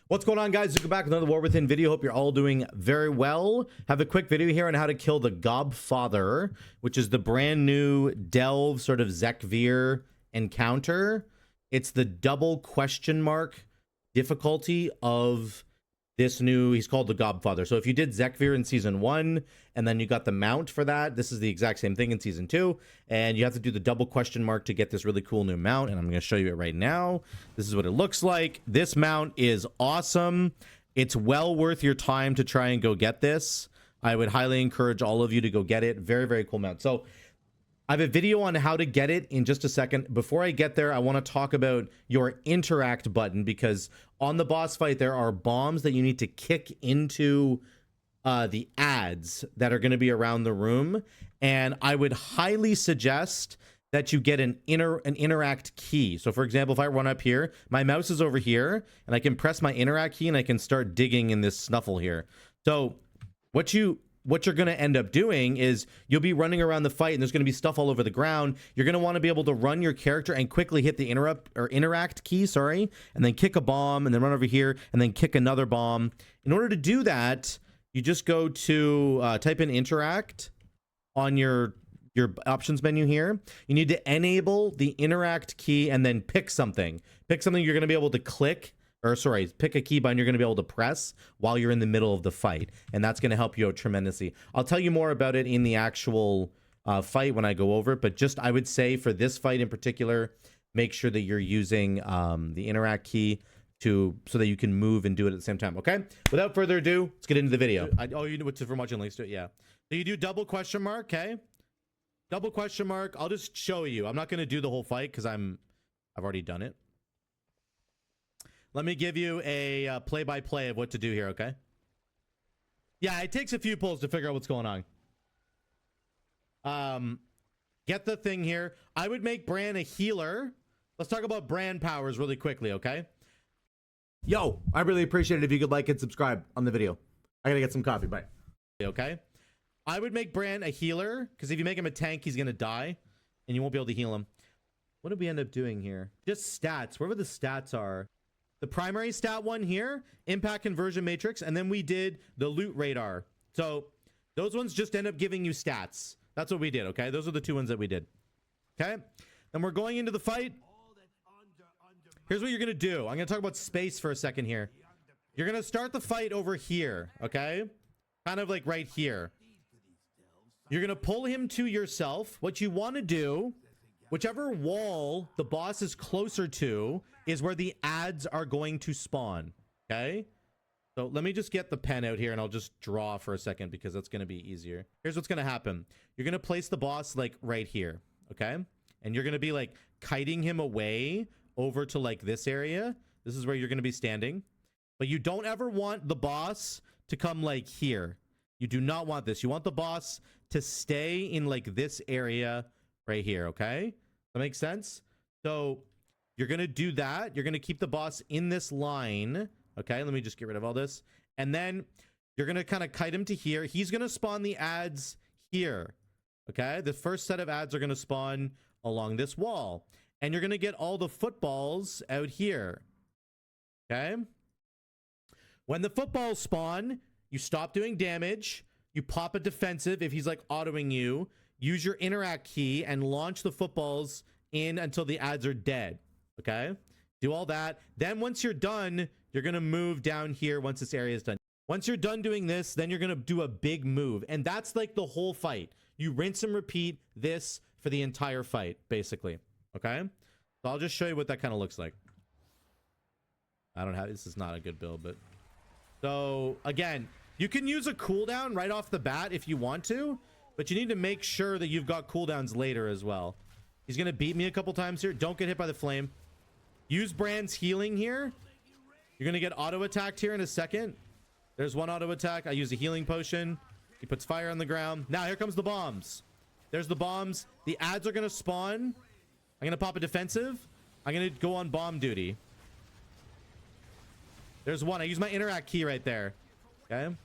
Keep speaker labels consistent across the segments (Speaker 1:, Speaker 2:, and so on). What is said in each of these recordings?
Speaker 1: What's going on, guys? Zuko back with another War Within video. Hope you're all doing very well. Have a quick video here on how to kill the Gobfather, which is the brand new delve sort of Zekvir encounter. It's the double question mark difficulty of this new, he's called the Gobfather. So if you did Zekvir in season 1 and then you got the mount for that, this is the exact same thing in season 2, and you have to do the double question mark to get this really cool new mount, and I'm going to show you it right now. This is what it looks like. This mount is awesome. It's well worth your time to try and go get this. I would highly encourage all of you to go get it. Very, very cool mount. So I have a video on how to get it in just a second. Before I get there, I want to talk about your interact button, because on the boss fight, there are bombs that you need to kick into the ads that are going to be around the room. And I would highly suggest that you get an interact key. So for example, if I run up here, my mouse is over here and I can press my interact key and I can start digging in this snuffle here. So what you're going to end up doing is you'll be running around the fight and there's going to be stuff all over the ground. You're going to want to be able to run your character and quickly hit the interact key, sorry, and then kick a bomb and then run over here and then kick another bomb. In order to do that, you just go to type in interact on your options menu here. You need to enable the interact key and then pick something. Pick something you're going to be able to click. Or sorry, pick a key button you're going to be able to press while you're in the middle of the fight, and that's going to help you out tremendously. I'll tell you more about it in the actual fight when I go over it, but just I would say for this fight in particular, make sure that you're using the interact key so that you can move and do it at the same time. Okay, without further ado, let's get into the video. Oh, you know what's from watching links to it? Yeah. So you do double question mark, okay? Double question mark. I'll just show you. I'm not going to do the whole fight because I've already done it. Let me give you a play-by-play of what to do here, okay? Yeah, it takes a few pulls to figure out what's going on. Get the thing here. I would make Bran a healer. Let's talk about Bran powers really quickly, okay? Yo, I really appreciate it if you could like and subscribe on the video. I gotta get some coffee, bye. Okay? I would make Bran a healer, because if you make him a tank, he's gonna die, and you won't be able to heal him. What did we end up doing here? Just stats, wherever the stats are. The primary stat one here, impact conversion matrix, and then we did the loot radar. So those ones just end up giving you stats. That's what we did, okay? Those are the two ones that we did. Okay? Then we're going into the fight. Here's what you're going to do. I'm going to talk about space for a second here. You're going to start the fight over here, okay? Kind of like right here. You're going to pull him to yourself. What you want to do, whichever wall the boss is closer to, is where the ads are going to spawn. Okay, so let me just get the pen out here and I'll just draw for a second because that's going to be easier. Here's what's going to happen. You're going to place the boss like right here, okay, and you're going to be like kiting him away over to like this area. This is where you're going to be standing, but you don't ever want the boss to come like here. You do not want this. You want the boss to stay in like this area right here. Okay, that makes sense. So you're going to do that. You're going to keep the boss in this line. Okay, let me just get rid of all this. And then you're going to kind of kite him to here. He's going to spawn the ads here. Okay, the first set of ads are going to spawn along this wall. And you're going to get all the footballs out here. Okay. When the footballs spawn, you stop doing damage. You pop a defensive if he's like autoing you. Use your interact key and launch the footballs in until the ads are dead. Okay, do all that. Then once you're done, you're going to move down here once this area is done. Once you're done doing this, then you're going to do a big move. And that's like the whole fight. You rinse and repeat this for the entire fight, basically. Okay, so I'll just show you what that kind of looks like. I don't have, this is not a good build, but so again, you can use a cooldown right off the bat if you want to, but you need to make sure that you've got cooldowns later as well. He's going to beat me a couple times here. Don't get hit by the flame. Use Bran's healing here. You're going to get auto attacked here in a second. There's one auto attack. I use a healing potion. He puts fire on the ground. Now here comes the bombs. There's the bombs. The ads are going to spawn. I'm going to pop a defensive. I'm going to go on bomb duty. There's one. I use my interact key right there. Okay. I'm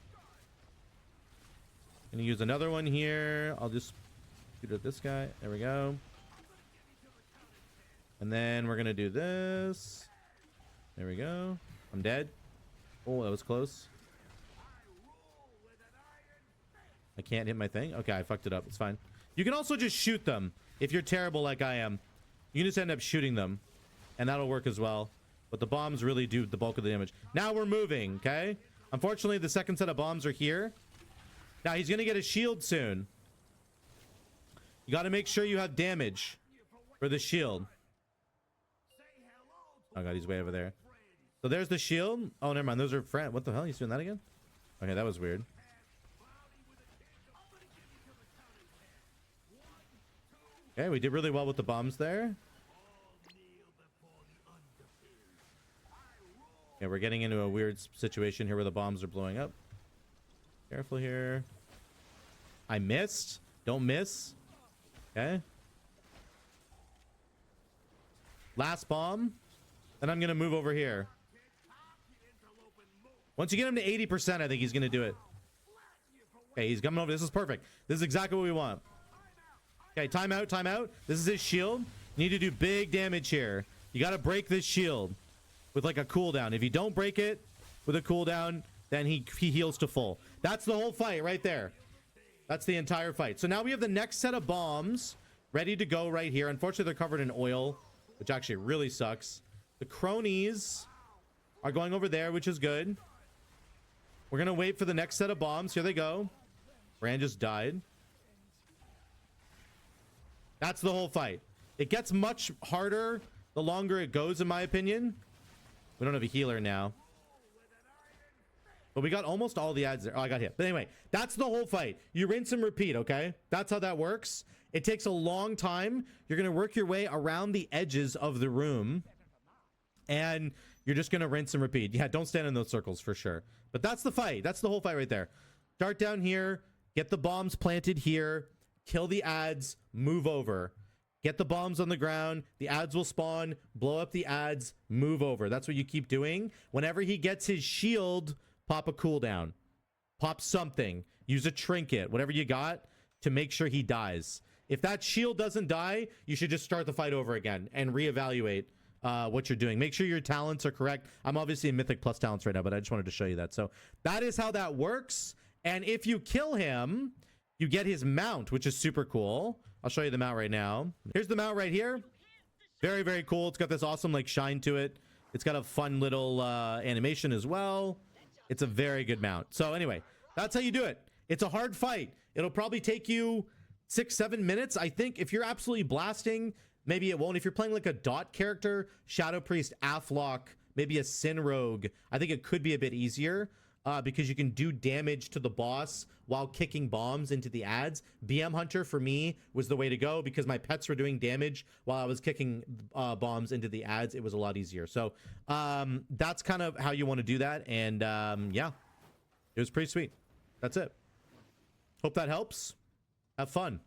Speaker 1: going to use another one here. I'll just shoot at this guy. There we go. And then we're going to do this. There we go. I'm dead. Oh, that was close. I can't hit my thing. Okay, I fucked it up. It's fine. You can also just shoot them if you're terrible like I am. You can just end up shooting them, and that'll work as well. But the bombs really do the bulk of the damage. Now we're moving, okay? Unfortunately, the second set of bombs are here. Now he's gonna get a shield soon. You got to make sure you have damage for the shield. Oh god, he's way over there. So there's the shield. Oh, never mind. Those are friends. What the hell? He's doing that again? Okay, that was weird. Okay, we did really well with the bombs there. Okay, we're getting into a weird situation here where the bombs are blowing up. Careful here. I missed. Don't miss. Okay. Last bomb. Then I'm going to move over here. Once you get him to 80%, I think he's going to do it. Okay, he's coming over. This is perfect. This is exactly what we want. Okay, timeout, timeout. This is his shield. You need to do big damage here. You got to break this shield with like a cooldown. If you don't break it with a cooldown, then he heals to full. That's the whole fight right there. That's the entire fight. So now we have the next set of bombs ready to go right here. Unfortunately, they're covered in oil, which actually really sucks. The cronies are going over there, which is good. We're going to wait for the next set of bombs. Here they go. Bran just died. That's the whole fight. It gets much harder the longer it goes, in my opinion. We don't have a healer now. But we got almost all the ads there. Oh, I got hit. But anyway, that's the whole fight. You rinse and repeat, okay? That's how that works. It takes a long time. You're going to work your way around the edges of the room. And you're just going to rinse and repeat. Yeah, don't stand in those circles for sure. But that's the fight. That's the whole fight right there. Start down here. Get the bombs planted here. Kill the ads. Move over. Get the bombs on the ground. The ads will spawn. Blow up the ads. Move over. That's what you keep doing. Whenever he gets his shield, pop a cooldown. Pop something. Use a trinket. Whatever you got to make sure he dies. If that shield doesn't die, you should just start the fight over again and reevaluate what you're doing. Make sure your talents are correct. I'm obviously in Mythic Plus talents right now, but I just wanted to show you that. So that is how that works. And if you kill him, you get his mount, which is super cool. I'll show you the mount right now. Here's the mount right here. Very, very cool. It's got this awesome like shine to it. It's got a fun little animation as well. It's a very good mount. So anyway, that's how you do it. It's a hard fight. It'll probably take you 6-7 minutes. I think if you're absolutely blasting, maybe it won't. If you're playing like a dot character, Shadow Priest, Aflock, maybe a Sin Rogue, I think it could be a bit easier because you can do damage to the boss while kicking bombs into the ads. BM Hunter for me was the way to go because my pets were doing damage while I was kicking bombs into the ads. It was a lot easier. So that's kind of how you want to do that. And yeah, it was pretty sweet. That's it. Hope that helps. Have fun.